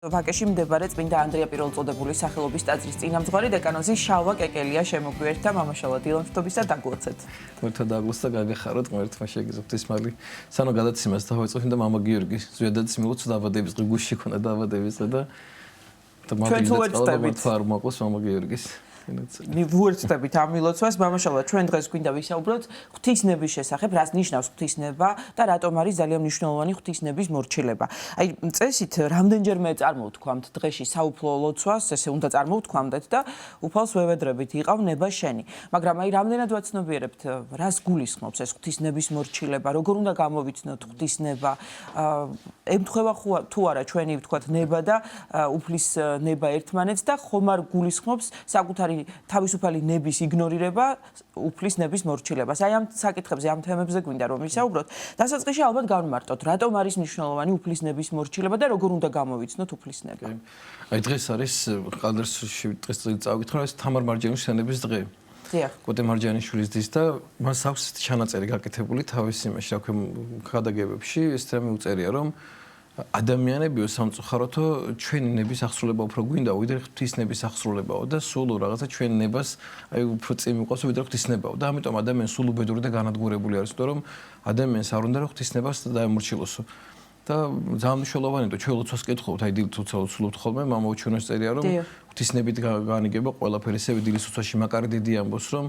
ვაკეში მდებარე წმინდა ანდრია პირველწოდებულის სახელობის ტაძრის წინამძღვარი დეკანოზი შალვა კეკელია შემოგვიერთდა მამაშალა დილამშტობისა დაგლოცეთ. მერთა დაგლოცდა გაგეხაროთ ღმერთმა შეგიზოთ ის მალი. სანო გადაცემას დავეწყოთ და მამა გიორგი ზვიადაც მილოც დაბადების დღე გუშინ ქონა დაბადების დღე და ჩვენ თვარ მოყოს მამა გიორგის. ვუერთდებით ამ მილოცვას მამაშალა ჩვენ დღეს გვინდა ვისაუბროთ ღვთისნების შესახებ, რას ნიშნავს ღვთისნება და რატომ არის ძალიან მნიშვნელოვანი ღვთისნების მორჩილება. აი წესით რამდენჯერმე წარმოვთქვამთ დღეში საუფლო ლოცვას, ესე უნდა წარმოვთქვამდეთ და უფალს ვევედრებით იყავ ნება შენი. მაგრამ აი რამდენად ვაცნობიერებთ რას გულისხმობს ეს ღვთისნების მორჩილება, როგორ უნდა გამოვიცნოთ ღვთისნება, ემთხვევა თუ არა ჩვენი ვთქვათ ნება და უფლის ნება ერთმანეთს და ხომ არ გულისხმობს საკუთარი თავისუფალი ნების იგნორირება უფლის ნების მორჩილებას. აი ამ საკითხებზე, ამ თემებზე გვინდა რომ ვისაუბროთ. დასაწყისში ალბათ განვმარტოთ, რატომ არის მნიშვნელოვანი უფლის ნების მორჩილება და როგორ უნდა გამოვიცნოთ უფლის ნება. აი დღეს არის ყადრში დღეს წავიკითხო, ეს თამარ მარჯანიშვილის შენების დღე. დიახ. კოტე მარჯანიშვილის დის და მას აქვს ჩანაწერი გაკეთებული თავის იმაში, რა ქვია, ხადაგებებში, ეს რამე უწერია რომ ადამიანებიო სამწუხაროთო ჩვენი ნების აღსრულება უფრო გვინდა ვიდრე ღვთისნების აღსრულებაო და სულ რაღაცა ჩვენ ნებას აი უფრო წინ მიყვავს ვიდრე ღვთისნებაო და ამიტომ ადამიანი სულ უბედური და განადგურებული არის იმიტომ რომ ადამიანს არ უნდა რომ ღვთისნებას დაემორჩილოსო და ძალიან მნიშვნელოვანია ჩვენ ლოცვას კითხავთ აი დილით უცალოთ ხოლმე მამაო ჩვენს წერია რომ ღვთისნებით განიგება ყველაფერი ესე დილის უცაში მაკარი დიდი ამბობს რომ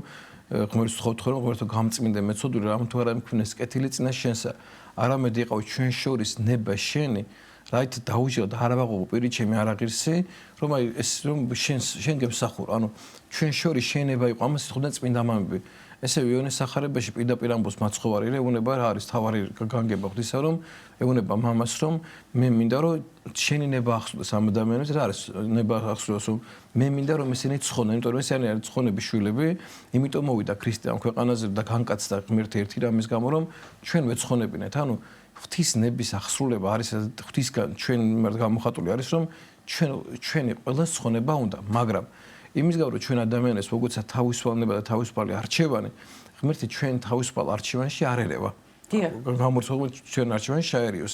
ღმერთს ვთხოვთ რომ ღმერთო გამწმინდე მეცოდური რამ თუ არა მქონეს კეთილი წინა შენსა არამედ იყავ ჩვენ შორის ნება შენი რაით დაუჯერა და არ ავაღო პირი ჩემი არ აღირსი რომ აი ეს რომ შენ გემსახურ ანუ ჩვენ შორის შენება იყო ამას იხდნენ წმინდა მამები ესე იონეს სახარებაში პირდაპირ ამბობს მაცხოვარი ეუნება რა არის თავარი განგება ღვთისა რომ ეუნება მამას რომ მე მინდა რომ შენი ნება ახსოვდეს ამ ადამიანებს რა არის ნება ახსოვდეს რომ მე მინდა რომ ესენი ცხონენ იმიტომ რომ ესენი არის ცხონების შვილები იმიტომ მოვიდა ქრისტიან ქვეყანაზე და განკაცდა ღმერთი ერთი რამის გამო რომ ჩვენ ვეცხონებინეთ ანუ ღვთის ნების ახსრულება არის ღვთისგან ჩვენ მიმართ გამოხატული არის რომ ჩვენი ყველა ცხონება უნდა მაგრამ იმის გამო რომ ჩვენ ადამიანებს მოგეცა თავისუფლება და თავისუფალი არჩევანი ღმერთი ჩვენ თავისუფალ არჩევანში არ ერევა გამორჩეულად ჩვენ არჩევანში შეერიოს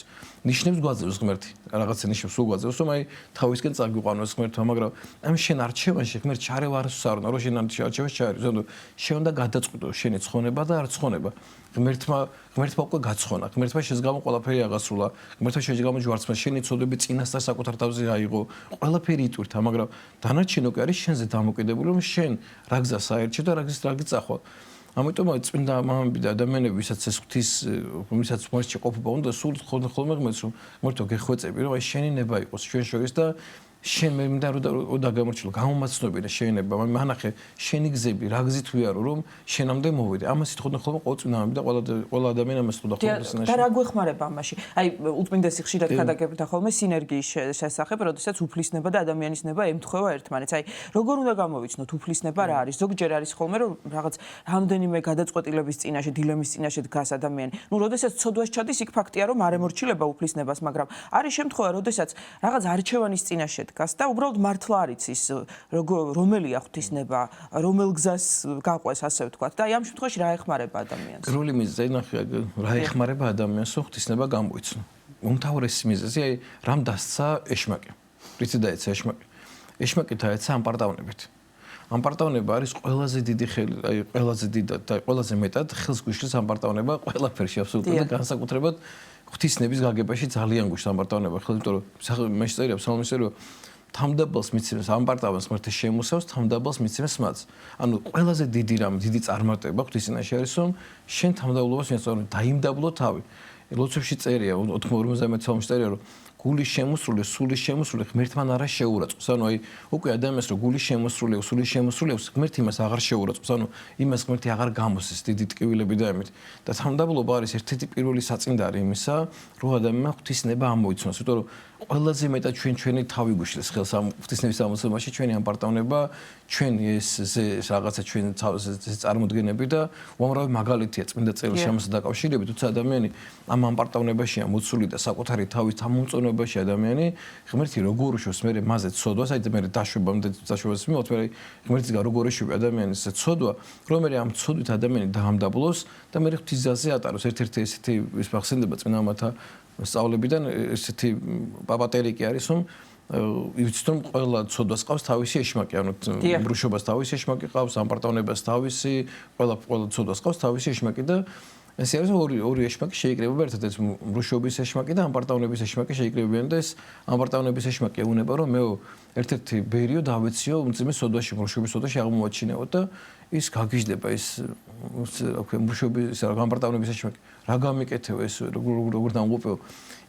ნიშნებს გვაძლევს ღმერთი რაღაცა ნიშნებს უგვაძლევს რომ აი თავისკენ წაგვიყვანოს ღმერთმა მაგრამ ამ შენ არჩევანში ღმერთი ჩარევა არ სარნა რომ შენ არჩევანში შეერიოს ანუ შენ უნდა გადაწყვიტო შენი ცხონება და არ ცხონება ღმერთმა უკვე გაცხონა ღმერთმა შეზგამო ყველაფერი აღასრულა ღმერთმა შეზგამო ჯვარცმა შენი ცოდვები წინასწარ საკუთარ თავზე აიღო ყველაფერი იტვირთა მაგრამ დანარჩენი უკვე არის შენზე დამოკიდებული რომ შენ რა გზას აერჩევ და რა გზის წახვალ ამიტომ წმინდა მამები და ადამიანები ვისაც ეს ღვთის ვისაც მოსჭი ყოფობა უნდა სულ ხოლმე ღმერთს რომ მორთო გეხვეწები რომ აი შენი ნება იყოს ჩვენ შორის და შენ მე მინდა რომ დაგამორჩილო გამომაცნობიერე შენება მანახე შენი გზები რა გზით ვიარო რომ შენამდე მოვიდე ამას ითხოვდნენ ხოლმე ყოველ წმინდა მამები და ყველა ადამიანი ამას ითხოვდა ხოლმე სინაში და რა გვეხმარება ამაში აი უწმინდესი ხშირად ხადაგებდა ხოლმე სინერგიის შესახებ როდესაც უფლისნება და ადამიანის ნება ემთხვევა ერთმანეთს აი როგორ უნდა გამოვიცნოთ უფლისნება რა არის ზოგჯერ არის ხოლმე რომ რაღაც რამდენიმე გადაწყვეტილების წინაშე დილემის წინაშე დგას ადამიანი ნუ როდესაც ცოდვას ჩადის იქ ფაქტია რომ არ ემორჩილება უფლისნებას მაგრამ არის შემთხვევა როდესაც რაღაც არჩევანის წინაშე დგას და უბრალოდ მართლა არ იცის რომელია ღვთისნება რომელ გზას გაყვეს ასე ვთქვათ და აი ამ შემთხვევაში რა ეხმარება ადამიანს პირველი მიზეზი ნახე რა ეხმარება ადამიანს რომ ღვთისნება გამოიცნო უმთავრესი მიზეზი აი რამ დასცა ეშმაკი რითი დაეცა ეშმაკი დაეცა ამ პარტავნებით ამ პარტავნება არის ყველაზე დიდი ხელი აი ყველაზე დიდი და ყველაზე მეტად ხელს გვიშლის ამ პარტავნება ყველაფერში აბსოლუტურად და განსაკუთრებად ღვთისნების გაგებაში ძალიან გვიშლის ამ პარტავნება ხელს იმიტომ რომ მე შეწერია ფსალმის წერია თამდაბალს მიცემს ამ პარტავას ღმერთი შემოსავს თამდაბალს მიცემს მას ანუ ყველაზე დიდი რამე დიდი წარმატება ღვთისინაში არის რომ შენ თამდაბლობას მიეწოდე დაიმდაბლო თავი ლოცვებში წერია 50 ფსალმში წერია რომ გულის შემოსრული სულის შემოსრული ღმერთთან არა შეურაცხოს ანუ აი უკვე ადამიანს რომ გულის შემოსრული სულის შემოსრული ღმერთი მას აღარ შეურაცხოს ანუ იმას ღმერთი აღარ გამოსცეს დიდი ტკივილები და ამით და თამდაბლობა არის ერთ-ერთი პირველი საწინდარი იმისა რომ ადამიანმა ღვთისნება ამოიცნოს იმიტომ რომ ყველაზე მეტად ჩვენი თავი გვიშლის ხელს ამ ღვთისნების ამოცნობაში ჩვენი ამ პარტავნება ჩვენი ეს რაღაცა ჩვენი წარმოდგენები და უამრავი მაგალითია წმინდა წერილში ამასთან დაკავშირებით თუმცა ადამიანი ამ პარტავნებაშია მოცული და საკუთარი თავის თამომწონებაში ადამიანი ღმერთი როგორ უშვებს მე მასე ცოდვას აი მე დაშვებამდე დაშვებას მივოთ მე ღმერთისგან როგორ ეშვება ადამიანის ცოდვა რომ მე ამ ცოდვით ადამიანი დაამდაბლოს და მე ღვთისძალზე ატაროს ერთ-ერთი ესეთი ის მახსენდება წმინდა მამათა სწავლებიდან ესეთი პაპატერიკი არის რომ იცით რომ ყველა ცოდვას ყავს თავისი ეშმაკი, ანუ მრუშობას თავისი ეშმაკი ყავს, ამპარტავნებას თავისი, ყველა ცოდვას ყავს თავისი ეშმაკი და ესე არის ორი ეშმაკი შეიკრიბება ერთად ეს მრუშობის ეშმაკი და ამპარტავნების ეშმაკი შეიკრიბებიან და ეს ამპარტავნების ეშმაკი ეუნება რომ მე ერთ-ერთი ბერიო დავეციო უმძიმე სოდვაში მრუშობის სოდვაში აღმოაჩინეო და ის გაგიჟდება ის რა ქვია მრუშობის ამპარტავნების ეშმაკი რა გამიკეთეო ეს როგორ დამღუპეო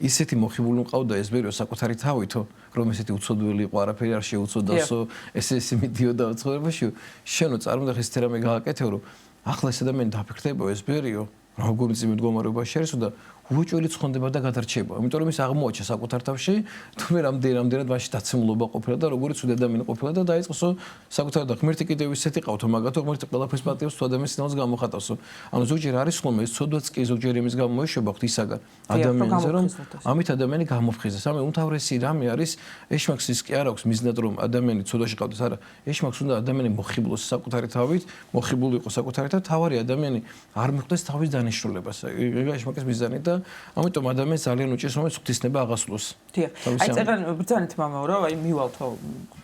ისეთი მოხიბული მყავდა ეს ბერიო საკუთარი თავითო რომ ესეთი უცოდველი იყო არაფერი არ შეუცოდასო ესე მიდიოდა ცხოვრებაში შენო წარმოდახ ეს თერამე გააკეთეო რომ ახლა ეს ადამიანი დაფიქრდება ეს ბერიო როგორ ძიმე მდგომარეობაში არის და უეჭველი ცხონდება და გადარჩება. იმიტომ რომ ის აღმოაჩა საკუთარ თავში, თუმცა რამდენად მაშინ დაცემულობა ყოფილა და როგორიც უდე ადამიანი ყოფილა და დაიწყო საკუთარ და ღმერთი კიდევ ისეთი ყავთო მაგათო ღმერთი ყველაფერს პატიოს თუ ადამიანის სინალს გამოხატავსო. ანუ ზოგჯერ არის ხოლმე ეს ცოდვაც კი ზოგჯერ იმის გამო მოეშვება ღვთისაგან ადამიანზე რომ ამით ადამიანი გამოფხიზეს. ამე უმთავრესი რამე არის ეშმაკს ის კი არ აქვს მიზნად რომ ადამიანი ცოდვაში ყავდეს, არა, ეშმაკს უნდა ადამიანი მოხიბლოს საკუთარი თავით, მოხიბლული იყოს საკუთარი თავით, თავარი ადამიანი არ მიხვდეს თავის დანიშნულებას. ეგ ეშმაკის მიზანი და ამიტომ ადამიანს ძალიან უჭირს რომ ღვთისნება აღასრულოს. დიახ. აი წერან ბრძანეთ მამაო რა, აი მივალთო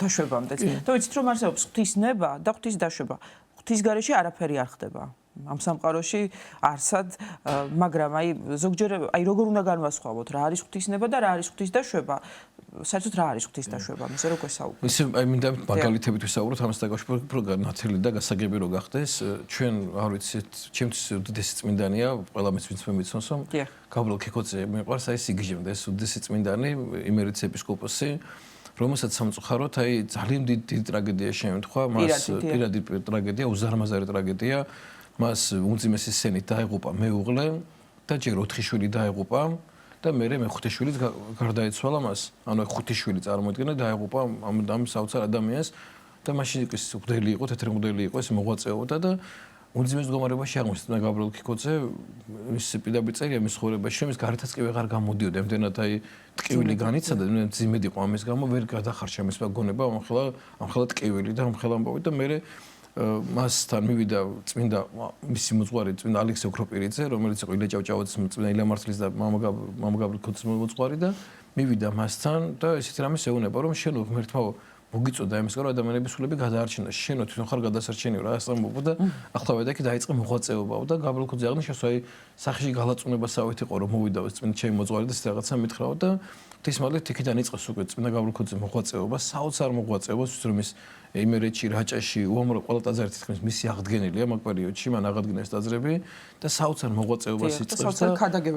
დაშვებამდე. და ვიცით რომ არსებობს ღვთისნება და ღვთის დაშვება. ღვთის გარეშე არაფერი არ ხდება. ამ სამყაროში არსად, მაგრამ აი ზოგჯერ აი როგორ უნდა განვასხვავოთ რა არის ღვთისნება და რა არის ღვთის დაშვება? საერთოდ რა არის ღვთის დაშვება? მისე როგორ საუბრობთ? ისე აი მინდა მაგალითებით ვისაუბროთ ამას დაკავშირებით, რომ ნათელი და გასაგები რო გახდეს, ჩვენ არ ვიცით, ჩემთვის უდიდესი წმინდანია, ყველა მეც მიცნობს, რომ გაბრიელ ქიქოძე მეყვარს აი სიგიჟემდე ეს უდიდესი წმინდანი, იმერეთის ეპისკოპოსი, რომელსაც სამწუხაროდ აი ძალიან დიდი ტრაგედია შეემთხვა, მას პირადი ტრაგედია, უზარმაზარი ტრაგედია, მას უმძიმესი სენით დაეღუპა მეუღლე და ჯერ 4 შვილი დაეღუპა. და მე მეხუთე შვილიც გარდაეცვალა მას. ანუ 5 შვილი წარმოიდგინა და დაეღუპა ამ საოცარ ადამიანს და მაშინ ის მღვდელი იყო, თეთრი მღვდელი იყო, ეს მოღვაწეობდა და უმძიმეს მდგომარეობაში აღმოჩნდა გაბრიელ ქიქოძე, ის პირდაპირ წერია მის ცხოვრებაში, რომ ის გარეთაც კი ვეღარ გამოდიოდა, ამდენად აი ტკივილი განიცადა, ძიმედ იყო ამის გამო, ვერ გადახარშა მის მოგონება, ამხელა ტკივილი და ამხელა ამბავი და მე მასთან მივიდა წმინდა მისი მოძღვარი წმინდა ალექსე ოქროპირიძე, რომელიც იყო ილია ჭავჭავაძის წმინდა ილია მართლის და მამა გაბრიელ ქიქოძის მოძღვარი და მივიდა მასთან და ესეთ რამეს ეუნება, რომ შენ ღმერთმა მოგიწოდა იმის გამო ადამიანების სულები გადაარჩინა, შენ თვითონ ხარ გადასარჩენიო რა ასწამბობ და ახლა ვედა კი დაიწყე მოღვაწეობაო და გაბრიელ ქიქოძე აღნიშნავს, აი სახში გალაწუნებასავით იყო რომ მოვიდა ეს წმინდა ჩემი მოძღვარი და ეს რაღაცა მითხრაო და ღვთისმადლით იქიდან იწყეს უკვე წმინდა გაბრიელ ქიქოძე მოღვაწეობა, საოცარ მოღვაწეობას, რომ ის იმერეთში, რაჭაში, უამრავ ყველა ტაძარი თითქმის მისი აღდგენილია მაგ პერიოდში, მან აღადგინეს ტაძრები და საოცარ მოღვაწეობას იწყებს და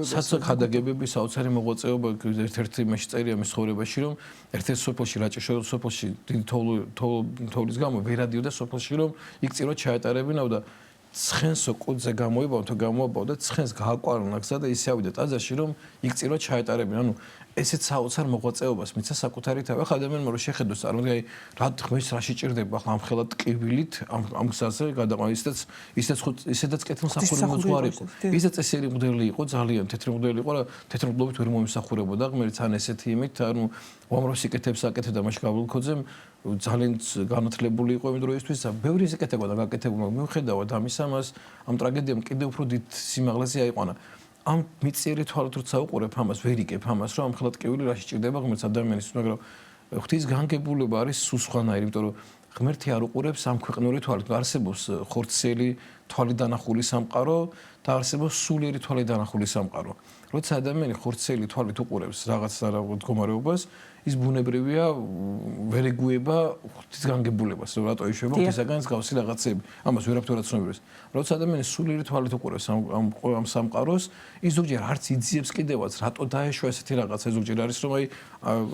საოცარ ქადაგებები, საოცარი მოღვაწეობა ერთ-ერთი იმაში წერია მის ცხოვრებაში, რომ ერთ-ერთ სოფელში, რაჭაში სოფელში დიდი თოვლის გამო ვერ ადიოდა სოფელში, რომ იქ წირვა ჩაეტარებინავ და ცხენს კუძზე გამოიბავ თუ გამოაბავ და ცხენს გააყვარუნა გზა და ისე ავიდა ტაძარში, რომ იქ წირვა ჩაეტარებინა. ანუ ესეც საოცარ მოღვაწეობას მიცა საკუთარი თავი. ახლა ადამიანმა რო შეხედოს, წარმოიდგინე, აი რა ღმერთს რა შეჭirdება ახლა ამ ხელად ტკივილით ამ გზაზე გადაყვანა ისედაც კეთილმსახური მოძღვარი იყო. ისაც წესიერი მღვდელი იყო, ძალიან თეთრი მღვდელი იყო, რა თეთრი მღვდლობით ვერ მომისახურებოდა ღმერთს ან ესეთი იმით, ანუ უამრავ სიკეთებს აკეთებდა მაშინ გაბრიელ ქიქოძემ ძალიან განათლებული იყო იმ დროისთვის და ბევრი სიკეთებდა გაკეთებული, მაგრამ მიუხედავად ამისა მას ამ ტრაგედიამ კიდევ უფრო დიდ სიმაღლეზე აიყვანა. ამ მიწიერი თვალით როცა უყურებ ამას, ვერ იგებ ამას, რომ ამ ხელად ტკივილი რა შეჭirdება ღმერთს ადამიანის, მაგრამ ღვთის განგებულება არის სულ სხვანაირი, იმიტომ რომ ღმერთი არ უყურებს ამ ქვეყნიური თვალით, არსებობს ხორცელი თვალი დანახული სამყარო და არსებობს სულიერი თვალი დანახული სამყარო. როცა ადამიანი ხორცელი თვალით უყურებს რაღაც მდგომარეობას, ის ბუნებრივია ვერ ეგუება ღვთის განგებულებას, რატო ეშვება ღვთისაგან მსგავსი რაღაცები. ამას ვერაფერ აცნობებს. როცა ადამიანი სულიერი თვალით უყურებს ამ სამყაროს, ის ზოგჯერ არც იძიებს კიდევაც, რატო დაეშვა ესეთი რაღაცა, ზოგჯერ არის რომ აი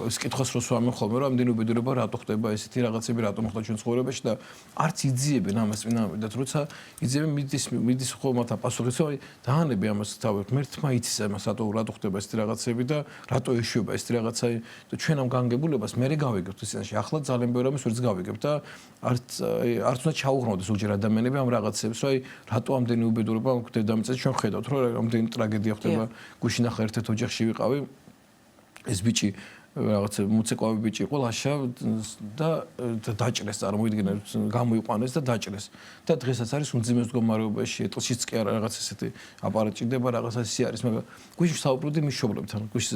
ეს კითხოს რო სვამენ ხოლმე, რომ ამდენი უბედურება რატო ხდება ესეთი რაღაცები, რატო მოხდა ჩვენ ცხოვრებაში და არც იძიებენ ამას წინამორბედად, როცა იძიებენ მიდის ხო მათთან პასუხიც, რომ აი დაანები ამას თავი, ღმერთმა იცის ამას, რატო ხდება ესეთი რაღაცები და რატო ეშვება ესეთი რაღაცა და ჩვენ ამ განგებულებას მე გავიგებთ ისინაში ახლა ძალიან ბევრი რამეს ვერც გავიგებთ და არც უნდა ჩაუღრმავდეს ზოგჯერ ადამიანები ამ რაღაცებს რომ აი რატო ამდენი უბედურება დედამიწაზე ჩვენ ხედავთ რომ ამდენი ტრაგედია ხდება გუშინ ახლა ერთ-ერთ ოჯახში ვიყავი ეს ბიჭი რაღაც მოცეკვავი ბიჭი იყო ლაშა და დაჭრეს წარმოიდგინე გამოიყვანეს და დაჭრეს და დღესაც არის უმძიმეს მდგომარეობაში ეტლშიც კი არა რაღაც ესეთი აპარატი ჭირდება რაღაც ასე არის მაგრამ გვიში საუბრობდი მის მშობლებთან გვიში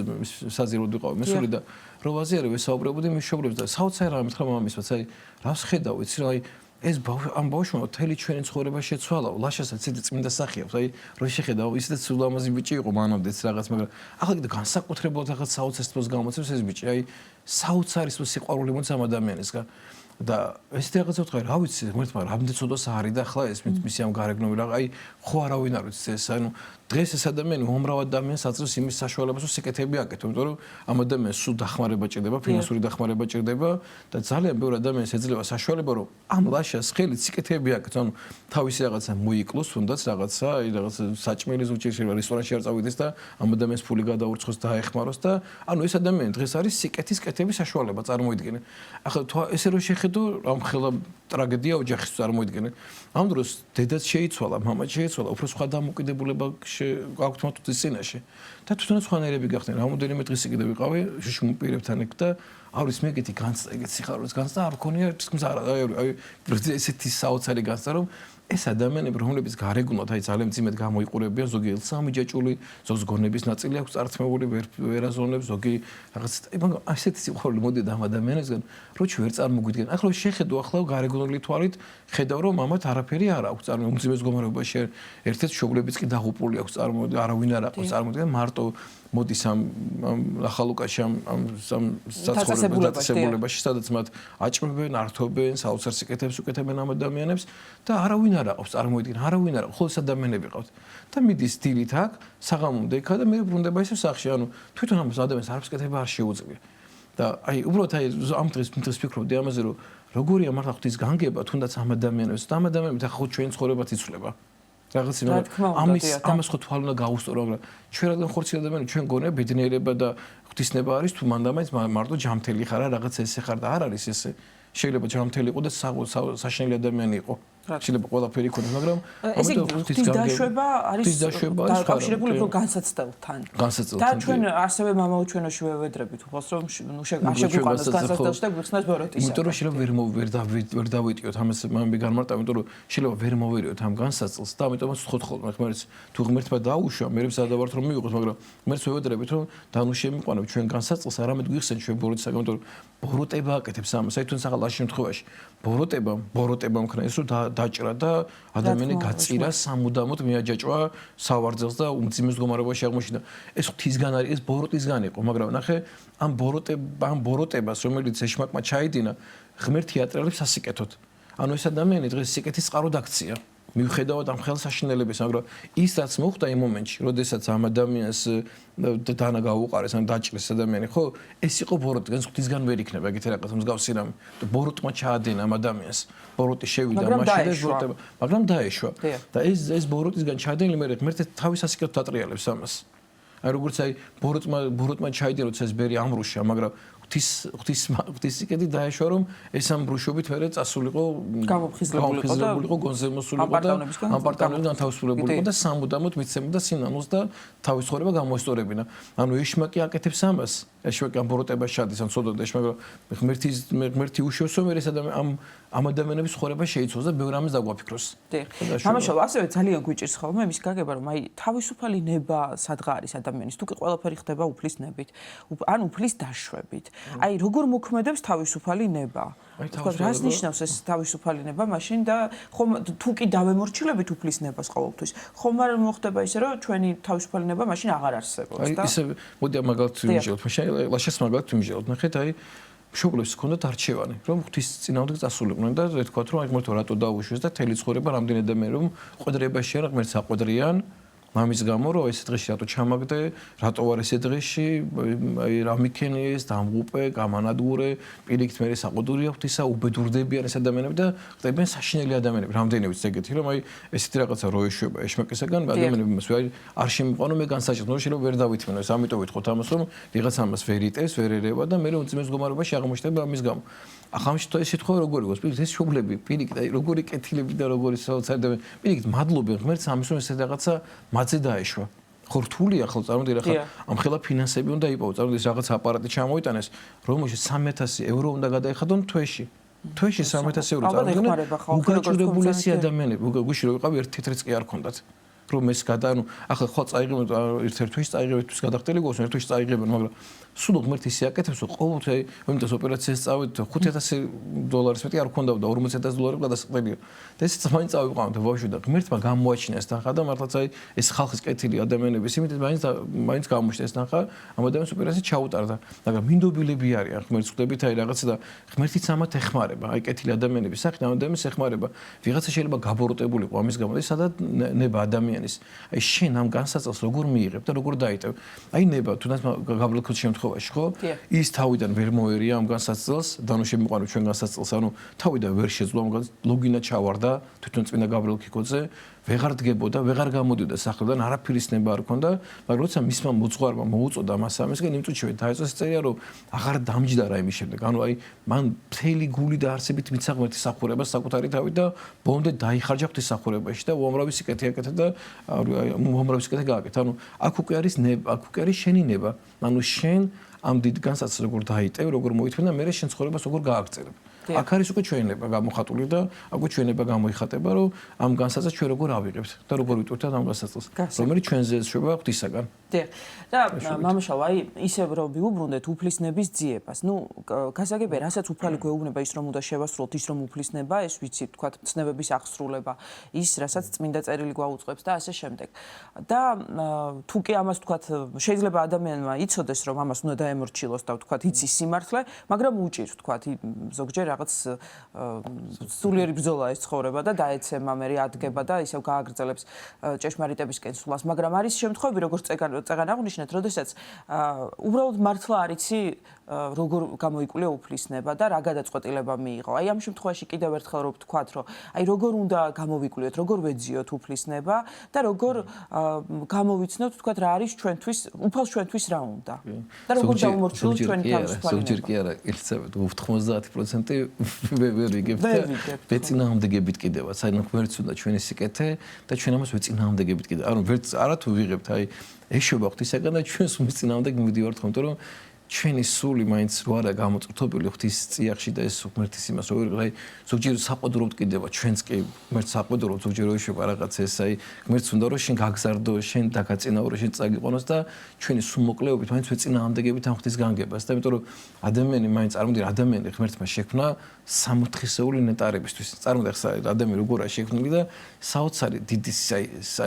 საძიროდ ვიყავი მესური და რო ვაზიარე ვესაუბრებოდი მის მშობლებს და საოცარი რამე მითხრა მამამისმა აი რას ხედავ იცი რა აი ეს ამ ბავშვმა მთელი ჩვენი ცხოვრება შეცვალა ლაშასაც ცედი წმინდა სახე აქვს აი რო შეხედავ ისედაც სულამაზი ბიჭი იყო მანამდეც რაღაც მაგრამ ახლა კიდე განსაკუთრებულად რაღაც საოცარს გამოცემს ეს ბიჭი აი საოცარი სიყვარული მოც ამ ადამიანისგან და ესეთი რაღაცა ვთქვა რა ვიცი ღმერთმა რამდენი ცოდვას არის და ახლა ეს მისი ამ გარეგნული რა აი ხო არავინ არ ვიცი ეს ანუ დღეს ეს ადამიანი უმრავ ადამიანს აძლევს იმის საშუალებას რომ სიკეთეები აკეთო იმიტომ რომ ამ ადამიანს სულ დახმარება ჭირდება ფინანსური დახმარება ჭირდება და ძალიან ბევრი ადამიანს ეძლევა საშუალება რომ ამ ლაშას ხელით სიკეთეები აკეთო ანუ თავისი რაღაცა მოიკლოს თუნდაც რაღაცა აი რაღაც საჭმელი ზუგჭირ რესტორანში არ წავიდეს და ამ ადამიანს ფული გადაურცხოს და აეხმაროს და ანუ ეს ადამიანი დღეს არის სიკეთის კეთების საშუალება წარმოიდგინე ახლა ესე რომ შეხედო ამ ხელა ტრაგედია ოჯახის წარმოიდგინე ამ დროს დედაც შეიცვალა მამაც შეიცვალა უფრო სხვა დამოკიდებულება გაქვთ მათთვის წინაშე და თვითონ სხვანაირები გახდნენ რამოდენიმე დღეს კიდე ვიყავი შუშმუპირებთან ეგ და არის მეკეთი განცდა ეგეთ სიხარულის განცდა არ მქონია მზარა აი ესეთი საოცარი განცდა რომ ეს ადამიანები რომლებიც გარეგნულად აი ძალიან ძიმედ გამოიყურებიან ზოგი სამიჯაჭული ზოგს გონების ნაწილი აქვს წარწმებული ვერაზონებს ზოგი რაღაც აი მაგრამ ასეთი სიყვარული მოდიდა ამ ადამიანებისგან როჩი ვერ წარმოგვიდგენ ახლა შეხედო ახლა გარეგნული თვალით ხედავ რომ ამათ არაფერი არ აქვს უმძიმეს მდგომარეობაში ერთ-ერთ მშობლებიც კი დაღუპული აქვს არავინ არ აქვს წარმოიდგენ მარტო მოდის ამ ახალუკაში ამ საცხოვრებელობაში სადაც მათ აჭმებენ ართობენ საოცარ სიკეთებს უკეთებენ ამ ადამიანებს და არავინ არ აქვს წარმოიდგინე არავინ არ აქვს ხოლმე ეს ადამიანები ყავთ და მიდის დილით აქ საღამომდე იქა და მე ბრუნდება ისევ სახლში ანუ თვითონ ამ ადამიანს არაფერს კეთება არ შეუძლია და აი უბრალოდ აი ამ დღეს ფიქრობდი ამაზე რომ როგორია მართლა ღვთის განგება თუნდაც ამ ადამიანებს და ამ ადამიანებს ახლა ჩვენ ცხოვრებაც იცვლება რაღაც ამას ხო თვალ უნდა გაუსწორო მაგრამ ჩვენ რადგან ხორცი ადამიანები ჩვენ გონია ბედნიერება და ღვთისნება არის თუ მანდამაინც მარტო ჯამთელი ხარ რაღაც ესე ხარ და არ არის ესე შეიძლება ჯამთელი იყო და საშინელი ადამიანი იყო შეიძლება ყველაფერი იქონდეს მაგრამ ამიტომ ღვთის დაშვება არის დაკავშირებული უფრო განსაცდელთან და ჩვენ ასევე მამაუჩვენოში ვევედრებით უბრალოდ რომ ნუ შეგვიყვანოს განსაცდელში და გვიხსნას ბოროტისა იმიტომ რომ შეიძლება ვერ დავიტიოთ ამას მამები განმარტავ იმიტომ რომ შეიძლება ვერ მოვერიოთ ამ განსაცდელს და ამიტომაც ვთხოვთ ხოლმე ღმერთს თუ ღმერთმა დაუშვა მე ვსადავართ რომ მივიღოთ მაგრამ ღმერთს ვევედრებით რომ და ნუ შემიყვანებ ჩვენ განსაცდელს არამედ გვიხსენ ჩვენ ბოროტისა იმიტომ რომ ბოროტება აკეთებს ამას აი თუნდაც ახლა შემთხვევაში ბოროტება მქნა ის რომ დაჭრა და ადამიანი გაწირა სამუდამოდ მიაჯაჭვა სავარძელს და უმძიმეს მდგომარეობაში აღმოჩნდა. ეს ღვთისგან არის, ეს ბოროტისგან იყო, მაგრამ ნახე ამ ბოროტებას რომელიც ეშმაკმა ჩაიდინა, ღმერთი ატრიალებს სასიკეთოდ. ანუ ეს ადამიანი დღეს სიკეთის წყაროდ აქცია. მიუხედავად ამ ხელსაშინელების, მაგრამ ის რაც მოხდა იმ მომენტში, როდესაც ამ ადამიანს დანა გაუყარეს, ან დაჭრეს ადამიანი, ხო, ეს იყო ბოროტი, ღვთისგან ვერ იქნება ეგეთი რაღაც მსგავსი რამე. ბოროტმა ჩაადენა ამ ადამიანს. ბოროტი შევიდა მაშინ და ბოროტება, მაგრამ დაეშვა. და ეს ბოროტისგან ჩაადენილი მე ღმერთი თავის სასიკეთოდ ატრიალებს ამას. აი როგორც აი ბოროტმა ჩაიდე როცა ეს ბერი ამრუშა, მაგრამ ღვთის სიკეთი დაეშვა რომ ეს ამ ბრუშობით მერე წასულიყო გამოფხიზლებულიყო გონზემოსულიყო და ამ პარტნიორებთან თავისუფლებულიყო და სამუდამოდ მიცემდა სინანულს და თავის ცხოვრება გამოესწორებინა. ანუ ეშმაკი აკეთებს ამას. ეშმაკი ამ ბოროტებას ჩადის, ან ცოდოდა ეშმაკი ღმერთი უშევსო მერე ამ ადამიანების ცხოვრება შეიცვალოს და ბევრ ამას დაგვაფიქროს. მამაშალ, ასევე ძალიან გვიჭირს ხოლმე იმის გაგება, რომ აი თავისუფალი ნება სადღა არის ადამიანის, თუ კი ყველაფერი ხდება უფლის ნებით, ან უფლის დაშვებით. აი როგორ მოქმედებს თავისუფალი ნება? თქვა რას ნიშნავს ეს თავისუფალი ნება მაშინ და ხომ თუ კი დავემორჩილებით უფლის ნებას ყოველთვის, ხომ არ მოხდება ისე რომ ჩვენი თავისუფალი ნება მაშინ აღარ არსებობს და? აი ისე მოდი მაგალითად ვიმჟელოთ, მაშინ ლაშას მაგალითად ვიმჟელოთ. ნახეთ აი მშობლებს ჰქონდათ არჩევანი, რომ ღვთის წინააღმდეგ წასულიყვნენ და თქვათ რომ აი ღმერთო რატო დაუშვეს და თელი ცხოვრება რამდენი ადამიანი რომ ყვედრებაში არა ღმერთს აყვედრიან მამის გამო რომ ეს დღეში რატო ჩამაგდე, რატო არ ესე დღეში, აი რა მიქენიეს, დამღუპე, გამანადგურე, პირიქით მე საყუდური აქვს ისა, უბედურდებიან ეს ადამიანები და ხდებიან საშინელი ადამიანები, რამდენიც ეგეთი რომ აი ესეთი რაღაცა რო ეშვება ეშმაკისაგან, ადამიანები მას არ შემიყვანო მე განსაჭირო, რომ შეიძლება ვერ დავითმენო ეს, ამიტომ ვიტყოთ ამას რომ ვიღაც ამას ვერ იტევს, ვერ ერევა და მე უმძიმეს მდგომარეობაში აღმოჩნდება ამის გამო. ახლა ამიტომ ეს სიტყვა როგორ იყოს? პირიქით ეს შობლები, პირიქით აი როგორი კეთილები და როგორი საოცარი და პირიქით მადლობენ ღმერთს ამის რომ ეს რაღაცა მაძე დაეშვა. ხო რთულია ახლა წარმოდიე ახლა ამ ხელა ფინანსები უნდა იპოვო წარმოდიე რაღაც აპარატი ჩამოიტანეს რომელშიც 3000 евро უნდა გადაეხადონ თვეში 3000 евро წარმოდიე უგაჭირებული ადამიანები გუშინ რო ვიყავი ერთ თეთრიც კი არ ქონდათ რომ ეს ანუ ახლა ხო წაიღებენ ერთ-ერთ თვეში წაიღებენ გადახდელი გოს ერთ თვეში წაიღებენ მაგრამ სულ ღმერთი სიაკეთებს რომ ყოველთვის მომენტს ოპერაციას წავედით $5000 მეტი არ ქონდა და $40000 გადასყიდია და ესეც მაინც წავიყვანოთ ბავშვი და ღმერთმა გამოაჩინა ეს თანხა და მართლაც ეს ხალხის კეთილი ადამიანების იმით მაინც გამოჩნდა ეს თანხა ამ ადამიანს ოპერაცია ჩაუტარდა მაგრამ მინდობილები არიან ღმერთს ხვდებით რაღაცა და ღმერთიც ამათ ეხმარება კეთილი ადამიანების სახით ამ ადამიანს ეხმარება ვიღაცა შეიძლება გაბოროტებულიყო ამის გამო და სადაც ნება ადამიანის შენ ამ განსაცდელს როგორ მიიღებ და როგორ დაიტევ ნება თუნდაც გაბრალქოს შემთხვევაში ხო ის თავიდან ვერ მოერია ამ განსაცდელს და ნუ შემიყვანებ ჩვენ განსაცდელს ანუ თავიდან ვერ შეძლო ამ ლოგინა ჩავარდა თვითონ წმინდა გაბრიელ ქიქოძე ვეღარ დგებოდა ვეღარ გამოდიოდა სახლიდან არაფრის ნება არ ქონდა მაგრამ როცა მისმა მოძღვარმა მოუწოდა მას ამისგან იმ წუთშივე დაეწოს წერია რომ აღარ დამჯდა რა იმის შემდეგ ანუ მან მთელი გული და არსებით მიცა ღმერთის სახურება საკუთარი თავით და ბოლომდე დაიხარჯა ღვთისმსახურებაში და უამრავი სიკეთე აკეთა და უამრავი სიკეთე გააკეთა ანუ აქ უკვე არის შენი ნება ანუ შენ ამ დიდ განსაცდელს როგორ დაიტევ როგორ მოითმენ და მე შენ ცხოვრებას როგორ გააგრძელებ აქ არის უკვე ჩვენება გამოხატული და აქ ჩვენება გამოიხატება რომ ამ განსაცდელს ჩვენ როგორ ავიღებთ და როგორ ვიტვირთებთ ამ განსაცდელს რომელიც ჩვენზე ეშვება ღვთისაგან და მამაშავა ისევ რომ ვიუბრუნდეთ უფლისნების ძიებას ნუ გასაგებია რასაც უფალი გვეუბნება ის რომ უნდა შევასრულოთ ის რომ უფლისნება ეს ვიცი თქვა ცნებების აღსრულება ის რასაც წმინდა წერილი გვაუწყებს და ასე შემდეგ და თუ კი ამას თქვა შეიძლება ადამიანმა იცოდეს რომ ამას უნდა დაემორჩილოს და თქვა იცის სიმართლე მაგრამ უჭირს თქვა ზოგჯერ რაღაც სულიერი ბრძოლა ეს ცხოვრება და დაეცემა მე ადგება და ისევ გააგრძელებს ჭეშმარიტებისკენ სულას მაგრამ არის შემთხვევები როგორც წეგან აღნიშნეთ როდესაც უბრალოდ მართლა არ იცი როგორ გამოიკვლია უფლისნება და რა გადაწყვეტილება მიიღო აი ამ შემთხვევაში კიდევ ერთხელ რომ ვთქვათ რომ აი როგორ უნდა გამოვიკვლიოთ როგორ ვეძიოთ უფლისნება და როგორ გამოვიცნოთ ვთქვათ რა არის ჩვენთვის უფალს ჩვენთვის რა უნდა და როგორ დავუმორჩილოთ ჩვენი თავისუფალი ზოგჯერ კი არა ელისაბედ 90% ვერ ვიგებთ ვეწინააღმდეგებით კიდევაც აი ნახმერც უნდა ჩვენი სიკეთე და ჩვენ ამას ვეწინააღმდეგებით კიდე ანუ ვერც არათუ ვიღებთ აი ეშვება ღვთისაგან და ჩვენს მისწინააღმდეგ მივდივართ ხომ თორემ ჩვენი სული მაინც რო არა გამოწვრთობილი ღვთის წიაღში და ეს ღმერთის იმას რო აი ზოგჯერ საყოდრობთ კიდევა ჩვენც კი ღმერთს საყოდრობთ ზოგჯერ ეშვება რაღაც ეს აი ღმერთს უნდა რომ შენ გაგზარდო შენ დაგაწინაურო შენ წაგიყვანოს და ჩვენი სულმოკლეობით მაინც ვეწინააღმდეგებით ამ ღვთის განგებას და იმიტომ რომ ადამიანი მაინც წარმოვიდგინე ადამიანი ღმერთმა შექმნა სამოთხისეული ნეტარებისთვის წარმოვიდგინე ადამიანი როგორაა შექმნილი და საოცარი დიდი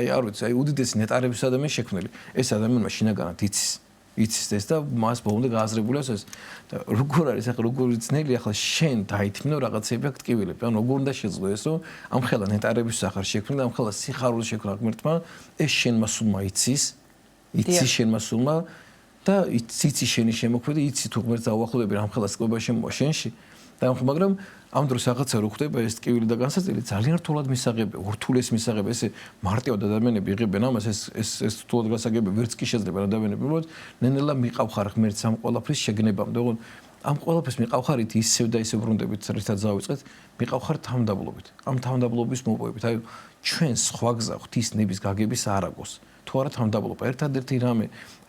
აი არ ვიცი აი უდიდესი ნეტარების ადამიანი შექმნილი ეს ადამიანმა შინაგანად იცის ეს და მას ბოლომდე გააზრებული ეს და როგორ არის ახლა როგორ ძნელი ახლა შენ დაითმინო რაღაცები აქ ტკივილები ანუ როგორ უნდა შეძლო ეს რომ ამ ხელა ნეტარების სახარ შექმნა ამ ხელა სიხარულის შექმნა ღმერთმა ეს შენმა სულმა იცის შენმა სულმა და იცი შენი შემოქმედი იცი თუ ღმერთს დაუახლოვდები ამ ხელას წყობა შემოვა შენში და მაგრამ ამ დროს რაღაცა რო ხდება ეს ტკივილი და განსაცდელი ძალიან რთულად მისაღებია ურთულეს მისაღებია ესე მარტივად ადამიანები იღებენ ამას ეს რთულად გასაგებია ვერც კი შეიძლება ადამიანები უბრალოდ ნენელა მიყავხარ ღმერთს ამ ყოლაფრის შეგნებამდე ოღონდ ამ ყოლაფრის მიყავხარით ისევ და ისევ ბრუნდებით რითაც დავიწყეთ მიყავხარ თავმდაბლობით ამ თავმდაბლობის მოპოვებით აი ჩვენ სხვა გზა ღვთის ნების გაგების არ აქვს თუ არა თავმდაბლობა ერთადერთი რამე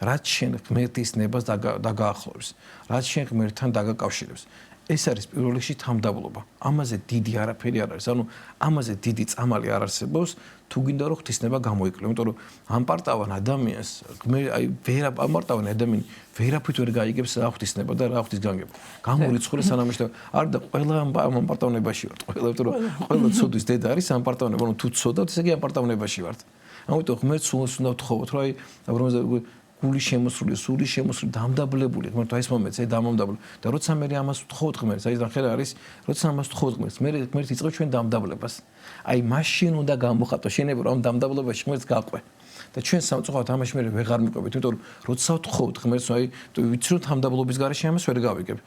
რაც შენ ღმერთის ნებას დაგაახლოვებს რაც შენ ღმერთთან დაგაკავშირებს ეს არის პირველ რიგში თავმდაბლობა. ამაზე დიდი არაფერი არ არის. ანუ ამაზე დიდი წამალი არ არსებობს, თუ გინდა რომ ღვთისნება გამოიკლო. იმიტომ რომ ამპარტავან ადამიანს, აი ამპარტავან ადამიანი ვერაფრით ვერ გაიგებს რა ღვთისნება და რა ღვთის განგება. გამორიცხული სანამშრომლო არ და ყველა ამპარტავნებაში ვართ. ყველა იმიტომ რომ ყველა ცოდვის დედა არის ამპარტავნება. ანუ თუ ცოდავთ, ესე იგი ამპარტავნებაში ვართ. ამიტომ ღმერთს უნდა ვთხოვოთ, რომ აი აბრამზე გული შემოსული, სული შემოსული, დამდაბლებული, ღმერთო ეს მომენტს, დამამდაბლებული. და როცა მე ამას ვთხოვთ ღმერთს, აი ნახე რა არის, როცა ამას ვთხოვთ ღმერთს, მე ღმერთი იწყებს ჩვენ დამდაბლებას. აი მაშინ უნდა გამოხატო შენება რომ დამდაბლებაში ღმერთს გაყვე. და ჩვენ სამწუხაროდ ამაში მე ვეღარ მიყვებით, იმიტომ რომ როცა ვთხოვთ ღმერთს, აი ვიცი რომ დამდაბლობის გარეშე ამას ვერ გავიგებ.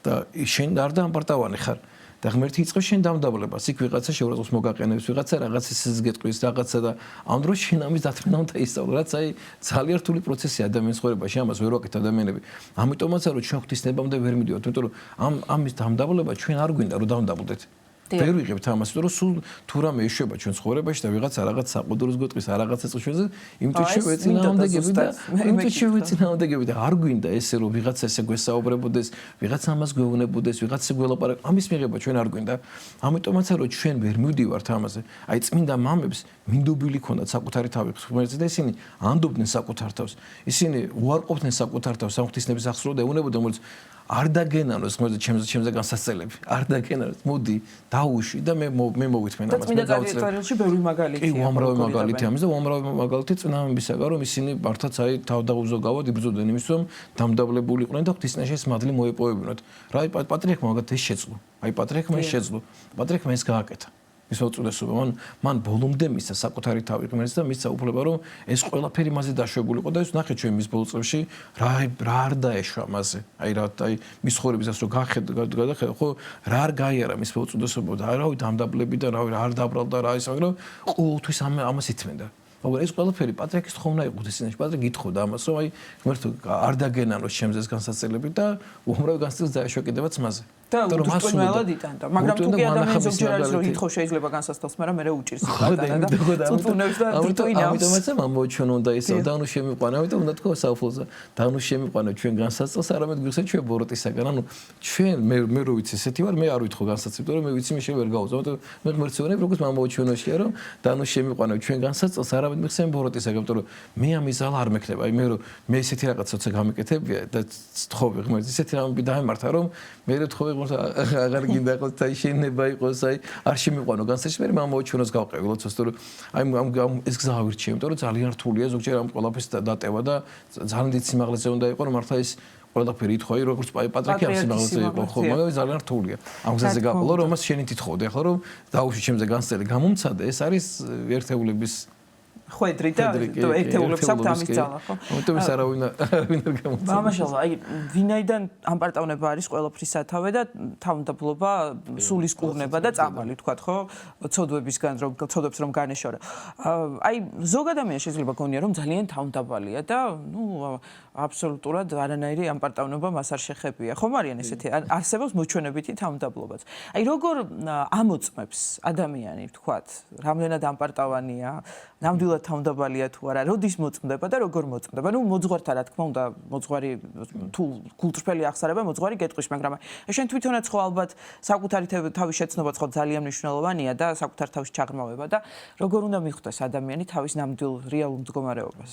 და შენ არ დამპარტავანი ხარ. და ღმერთი იწყებს შენ დამდაბლებას. იქ ვიღაცა შეურაცხყოფს მოგაყენებს, ვიღაცა რაღაცას გეტყვის, რაღაცა და ამ დროს შენ ამის დათმენა უნდა ისწავლო, რაც აი ძალიან რთული პროცესია ადამიანის ცხოვრებაში, ამას ვერ ვაკეთებ ადამიანები. ამიტომაც რომ ჩვენ ღვთისნებამდე ვერ მიდივართ, იმიტომ რომ ამის დამდაბლება ჩვენ არ გვინდა რომ დავდაბლდეთ. ვერ ვიღებთ ამას, იმიტომ რომ სულ თუ რამე ეშვება ჩვენ ცხოვრებაში და ვიღაცა რაღაც საყუდროს გოტყვის, რაღაცა წუჩვენზე, იმიტომ შევეწინააღმდეგები და არ გვინდა ესე რომ ვიღაცა ესე გვესაუბრებოდეს, ვიღაცა ამას გვეუბნებოდეს, ვიღაცა გველაპარაკ, ამის მიღება ჩვენ არ გვინდა. ამიტომაცაა რომ ჩვენ ვერ მივდივართ ამაზე. აი წმინდა მამებს მინდობილი ქონდათ საკუთარი თავი ღმერთზე და ისინი ანდობდნენ საკუთარ თავს. ისინი უარყოფდნენ საკუთარ თავს სამღვთისნების აღსრულად და ეუბნებოდნენ რომ არ დაგენანოს ღმერთზე ჩემზე განსასწრებელი. არ დაგენანოს, მოდი დაუშვი და მე მოვითმენ ამას. მე დავწერილში ბევრი მაგალითია. კი, უამრავი მაგალითი ამის და უამრავი მაგალითი წინამამისაგან რომ ისინი მართლაც აი თავდაუზოგავად იბრძოდნენ იმის რომ დამდაბლებული იყვნენ და ღვთისნაშეს მადლი მოეპოვებინათ. რა პატრიარქმა მაგათ ეს შეძლო. აი პატრიარქმა ეს შეძლო. პატრიარქმა ეს გააკეთა. ის უწოდესობა მან ბოლომდე მისცა საკუთარი თავი ღმერთს და მისცა უფლება რომ ეს ყველაფერი მასზე დაშვებულიყო და ის ნახეთ ჩვენ მის ბოლო წლებში რა არ დაეშვა მასზე აი მის ხორებისას რომ გადახედა ხო რა არ გაიარა მის უწოდესობა და რავი დამდაბლები და რავი არ დაბრალდა რა ის მაგრამ ყოველთვის ამას ითმენდა მაგრამ ეს ყველაფერი პატრიარქის თხოვნა იყო ისინი პატრიარქი გითხოვდა ამას რომ აი ღმერთო არ დაგენანოს ჩემზე განსაცდელები და უამრავ განსაცდელს დაეშვა კიდევაც მასზე და უბრალოდ იტანდა მაგრამ თუ კი ადამიანი ზოგჯერ არის რომ ითხოვ შეიძლება განსაცდელს მაგრამ მე უჭირს იტანდა და წუწუნებს და დიტოინავს ამიტომაც ამოჩვენ უნდა ისო დანუ შემიყვანა ამიტომ უნდა თქვა საუფლოზე დანუ შემიყვანა ჩვენ განსაცდელს არამედ გვიხსენ ჩვენ ბოროტისაგან ანუ ჩვენ მე რო ვიცი ესეთი ვარ მე არ ვითხოვ განსაცდელს იმიტომ რომ მე ვიცი მე შე ვერ გავუძო ამიტომ მე ღმერთს ვეუბნებ როგორც მომოჩვენოშია რომ დანუ შემიყვანა ჩვენ განსაცდელს არამედ მიხსენ ბოროტისაგან იმიტომ რომ მე ამის ზალა არ მექნება აი მე რომ მე ესეთი რაღაც ცოტა გამიკეთებია და თხოვი ღმერთს ესეთი რამები დაემართა რომ მე თხოვი აღარ გინდა იყოს აი შენება იყოს აი არ შემიყვანო განსაცდელს მე მომოჩვენოს გავყევი ლოცვას თუ აი ამ ეს გზა ავირჩიე იმიტომ რომ ძალიან რთულია ზოგჯერ ამ ყველაფერს დატევა და ძალიან დიდ სიმაღლეზე უნდა იყო რომ მართლა ის ყველაფერი ითხოვი როგორც პატრიარქი ამ სიმაღლეზე იყო ხო მაგრამ ძალიან რთულია ამ გზაზე გაყოლო რომ მას შენით ითხოვდი ახლა რომ დაუშვი ჩემზე განსაცდელი გამომცადე ეს არის ერთეულების ხვედრი და ერთეულებს აქვს ამის ძალა ხო? ამიტომ ის არავინ არ გამოწევს. მამაშალა, აი ვინაიდან ამპარტავნება არის ყველაფრის სათავე და თავმდაბლობა, სულის კურნება და წამალი თქვათ ხო? ცოდვებისგან რომ ცოდვებს რომ განეშორა. აი ზოგ ადამიანს შეიძლება გონია რომ ძალიან თავმდაბალია და ნუ აბსოლუტურად არანაირი ამპარტავნება მას არ შეხებია. ხომ არიან ესეთი არსებობს მოჩვენებითი თავმდაბლობაც. აი როგორ ამოწმებს ადამიანი თქვათ, რამდენად ამპარტავანია, ნამდვილად თავმდაბალია თუ არა, როდის მოწმდება და როგორ მოწმდება. ნუ მოძღვართან რა თქმა უნდა, მოძღვარი თუ გულწრფელი აღსარება, მოძღვარი გეტყვის, მაგრამ შენ თვითონაც ხო ალბათ საკუთარი თავის შეცნობა ხო ძალიან მნიშვნელოვანია და საკუთარ თავის ჩაღრმავება და როგორ უნდა მიხვდეს ადამიანი თავის ნამდვილ რეალურ მდგომარეობას.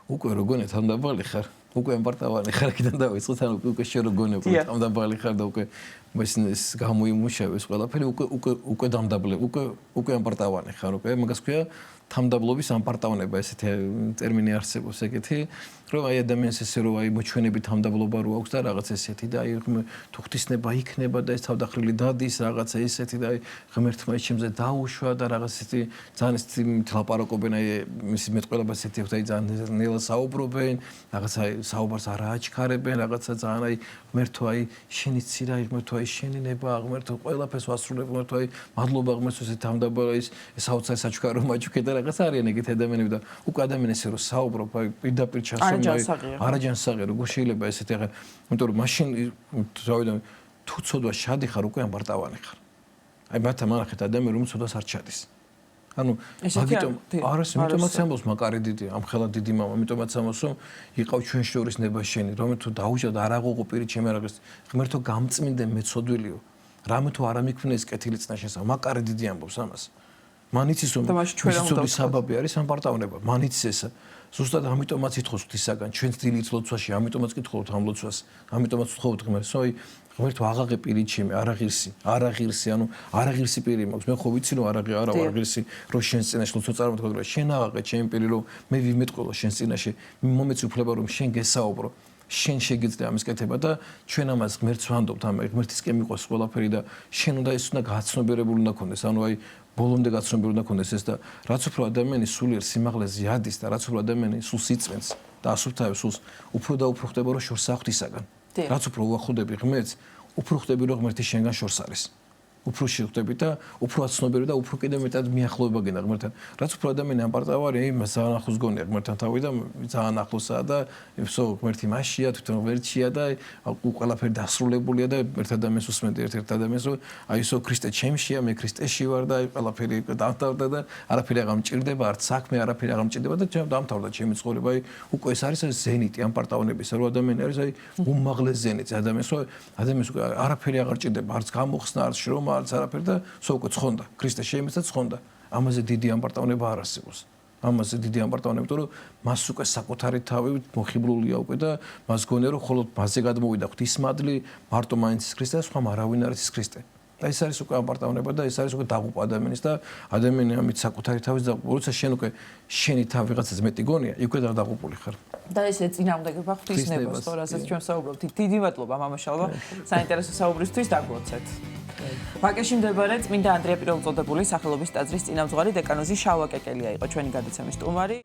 უკვე როგონე თავმდაბალი ხარ, უკვე ამპარტავანი ხარ, კიდე დავიწყოთ, ანუ უკვე შე როგონე თავმდაბალი ხარ და უკვე ეს გამოიმუშავეს ყველაფერი, უკვე დამდაბლე, უკვე ამპარტავანი ხარ, უკვე მაგას ქვია თამდაბლობის ამპარტავნება ესეთი ტერმინი არსებობს ეგეთი რომ აი ადამიანს ესე რომ აი მოჩვენები თამდაბლობა რო აქვს და რაღაც ესეთი და აი თუ ღვთისნება იქნება და ეს თავდახრილი დადის რაღაცა ესეთი და აი ღმერთმა ის ჩემზე დაუშვა და რაღაც ესეთი ძალიან ესეთი ლაპარაკობენ აი მისი მეტყველება ესეთი ხდება აი ძალიან ნელა საუბრობენ რაღაცა აი საუბარს არ აჩქარებენ რაღაცა ძალიან აი ღმერთო აი შენი ცირა ღმერთო აი შენი ნება ღმერთო ყველაფერს ვასრულებ ღმერთო აი მადლობა ღმერთს ესეთი თამდაბლა ის საოცარ საჩქარო მაჩუქე და რაღაც არიან ეგეთი ადამიანები და უკვე ადამიანს რო საუბრობ აი პირდაპირ ჩასო არაჯანსაღია როგორ შეიძლება ესეთი ახლა იმიტომ რომ მაშინ რავიდან თუ ცოდვა შადი ხარ უკვე ამპარტავანი ხარ აი მათთან მანახეთ ადამიანი რომ ცოდვას არ ჩადის ანუ მაგიტომ არის იმიტომაც ამბობს მაკარი დიდი ამხელა დიდი მამა იმიტომაც ამბობს რომ იყავ ჩვენ შორის ნება შენი რომ თუ დაუჭა და არ აღუყო პირი ჩემი რაღაც ღმერთო გამწმინდე მეცოდვილიო რამე თუ არ ამიქმნეს კეთილი წნაშესა მაკარი დიდი ამბობს ამას მანიცის რომ ჩვენი საბაბი არის ამპარტავნება მანიცის ესა ზუსტად ამიტომაც ითხოვს ღვთისაგან ჩვენს დილით ლოცვაში ამიტომაც კითხულობთ ამ ლოცვას ამიტომაც ვთხოვთ ღმერთს ой ღმერთო აღაღე პირი ჩემი არაღირსი ანუ არაღირსი პირი მაქვს მე ხო ვიცი რომ არაღირსი რომ შენს წინაშე ლოცვა წარმოვთქვა რომ შენ აღაღე ჩემი პირი რომ მე ვიმეტყველო შენს წინაშე მომეცი უფლება რომ შენ გესაუბრო შენ შეგიძლია ამის კეთება და ჩვენ ამას ღმერთს ვანდობთ ამ ღმერთისკენ მიყვას ყველაფერი და შენ უნდა ეს უნდა გაცნობიერებული უნდა ქონდეს ანუ აი ბოლომდე გაცნობიერებული უნდა ქონდეს ეს და რაც უფრო ადამიანი სულიერ სიმაღლეზე ადის და რაც უფრო ადამიანი სულს იწვენს და ასუფთავებს სულს უფრო და უფრო ხდება რომ შორს აღთისაგან რაც უფრო უახლოვდები ღმერთს უფრო ხდები რომ ღმერთი შენგან შორს არის უფრო შეხვდები და უფრო აცნობები და უფრო კიდევ მეტად მიახლოება გინდა ღმერთთან. რაც უფრო ადამიანი ამპარტავარი, იმას ძალიან ახლოს გონია ღმერთთან თავი და ძალიან ახლოსაა და ვსო ღმერთი მასშია, თვითონ ღმერთია და ყველაფერი დასრულებულია და ერთ ადამიანს უსმენდი ერთ ადამიანს, აი ისო ქრისტე ჩემშია, მე ქრისტეში ვარ და აი ყველაფერი დამთავრდა და არაფერი აღარ მჭირდება, არც საქმე არაფერი აღარ მჭირდება და დამთავრდა ჩემი ცხოვრება. აი უკვე ეს არის ზენიტი ამპარტავნების, რომ ადამიანი არის აი უმაღლეს ზენიტზე ადამიანს არაფერი აღარ ჭირდება, არც გამოხსნა, არც შრომა, არც არაფერი და უკვე ცხონდა. ქრისტე შეიმეცა ცხონდა. ამაზე დიდი ამპარტავნება არ არსებობს. ამაზე დიდი ამპარტავნება, იმიტომ რომ მას უკვე საკუთარი თავი მოხიბლულია უკვე და მას გონია რომ მხოლოდ მასზე გადმოვიდა ღვთისმადლი, მარტო მაინც ის ქრისტე და სხვა არავინ არ არის ქრისტე. და ეს არის უკვე ამპარტავნება და ეს არის უკვე დაღუპვა ადამიანის და ადამიანი ამით საკუთარი თავის დაღუპვა. როცა შენ უკვე შენი თავი ვიღაცას მეტი გონია, იქვე დაღუპული ხარ. და ესე წინამდებობა ღვთისნებას, ხო, რასაც ჩვენ საუბრობთ. დიდი მადლობა მამაშალვა, საინტერესო საუბრისთვის დაგვოცეთ. ვაკეში მდებარე წმინდა ანდრია პირველწოდებული სახელობის ტაძრის წინამძღვარი დეკანოზი შალვა კეკელია იყო ჩვენი გადაცემის სტუმარი.